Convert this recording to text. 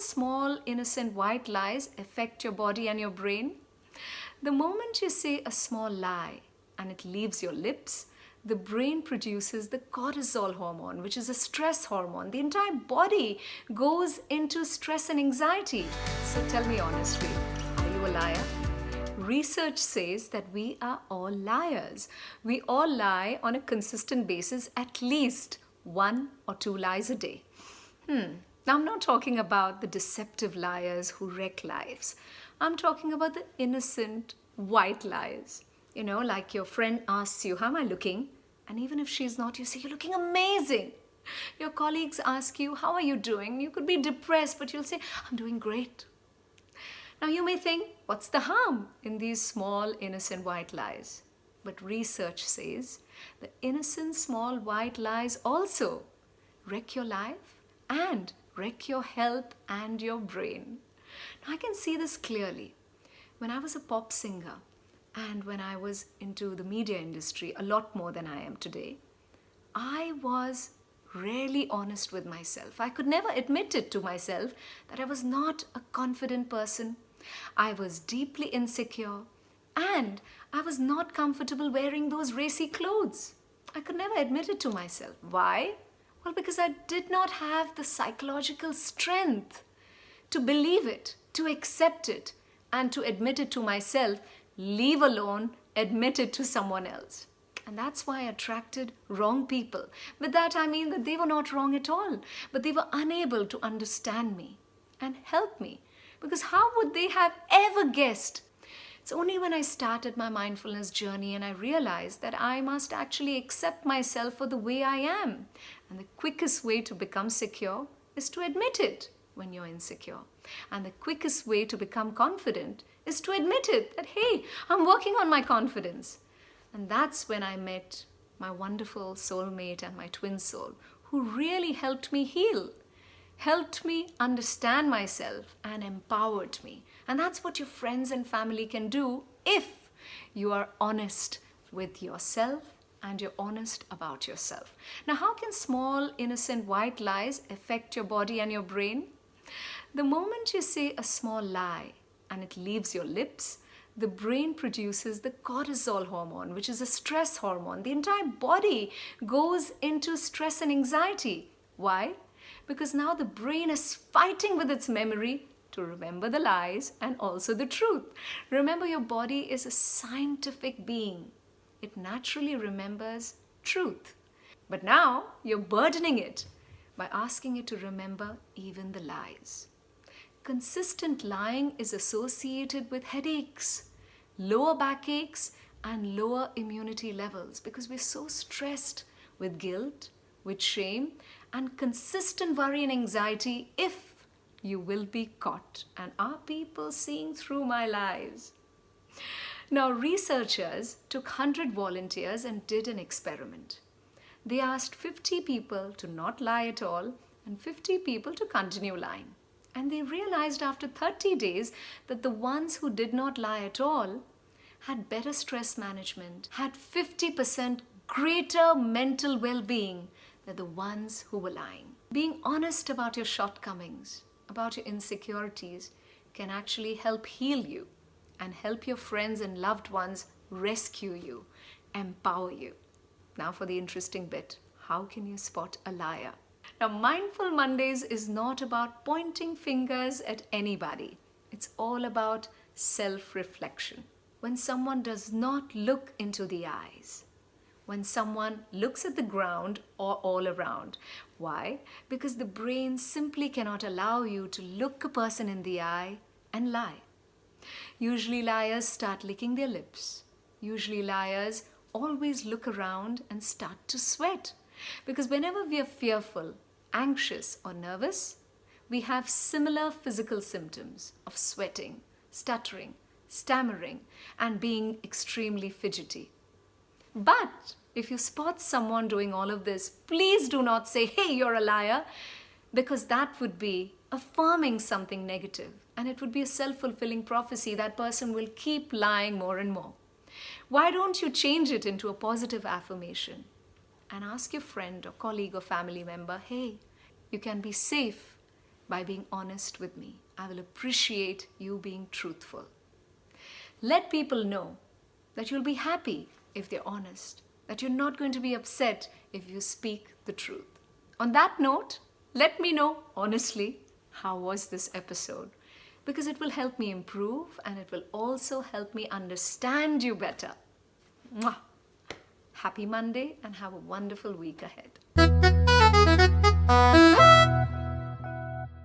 small, innocent white lies affect your body and your brain? The moment you say a small lie and it leaves your lips, the brain produces the cortisol hormone, which is a stress hormone. The entire body goes into stress and anxiety. So tell me honestly, are you a liar? Research says that we are all liars. We all lie on a consistent basis, at least 1 or 2 lies a day. Now, I'm not talking about the deceptive liars who wreck lives. I'm talking about the innocent white lies. You know, like your friend asks you, how am I looking? And even if she's not, you say, you're looking amazing. Your colleagues ask you, how are you doing? You could be depressed, but you'll say, I'm doing great. Now you may think, what's the harm in these small, innocent white lies? But research says the innocent small white lies also wreck your life and wreck your health and your brain. Now I can see this clearly. When I was a pop singer and when I was into the media industry a lot more than I am today, I was rarely honest with myself. I could never admit it to myself that I was not a confident person. I was deeply insecure and I was not comfortable wearing those racy clothes. I could never admit it to myself. Why? Well, because I did not have the psychological strength to believe it, to accept it, and to admit it to myself, leave alone admit it to someone else. And that's why I attracted wrong people. With that, I mean that they were not wrong at all, but they were unable to understand me and help me. Because how would they have ever guessed? It's only when I started my mindfulness journey and I realized that I must actually accept myself for the way I am. And the quickest way to become secure is to admit it when you're insecure. And the quickest way to become confident is to admit it that, hey, I'm working on my confidence. And that's when I met my wonderful soulmate and my twin soul, who really helped me heal, helped me understand myself and empowered me. And that's what your friends and family can do if you are honest with yourself and you're honest about yourself. Now, how can small, innocent white lies affect your body and your brain? The moment you say a small lie and it leaves your lips, the brain produces the cortisol hormone, which is a stress hormone. The entire body goes into stress and anxiety. Why? Because now the brain is fighting with its memory to remember the lies and also the truth. Remember, your body is a scientific being. It naturally remembers truth. But now you're burdening it by asking it to remember even the lies. Consistent lying is associated with headaches, lower backaches, and lower immunity levels because we're so stressed with guilt, with shame, and consistent worry and anxiety if you will be caught. And are people seeing through my lies? Now, researchers took 100 volunteers and did an experiment. They asked 50 people to not lie at all and 50 people to continue lying. And they realized after 30 days that the ones who did not lie at all had better stress management, had 50% greater mental well-being than the ones who were lying. Being honest about your shortcomings, about your insecurities, can actually help heal you and help your friends and loved ones rescue you, empower you. Now for the interesting bit, how can you spot a liar? Now, Mindful Mondays is not about pointing fingers at anybody. It's all about self-reflection. When someone does not look into the eyes, when someone looks at the ground or all around. Why? Because the brain simply cannot allow you to look a person in the eye and lie. Usually liars start licking their lips. Usually liars always look around and start to sweat. Because whenever we are fearful, anxious or nervous, we have similar physical symptoms of sweating, stuttering, stammering, and being extremely fidgety. But if you spot someone doing all of this, please do not say, hey, you're a liar, because that would be affirming something negative. And it would be a self-fulfilling prophecy. That person will keep lying more and more. Why don't you change it into a positive affirmation? And ask your friend or colleague or family member, hey, you can be safe by being honest with me. I will appreciate you being truthful. Let people know that you'll be happy if they're honest, that you're not going to be upset if you speak the truth. On that note, let me know honestly, how was this episode? Because it will help me improve and it will also help me understand you better. Mwah! Happy Monday and have a wonderful week ahead.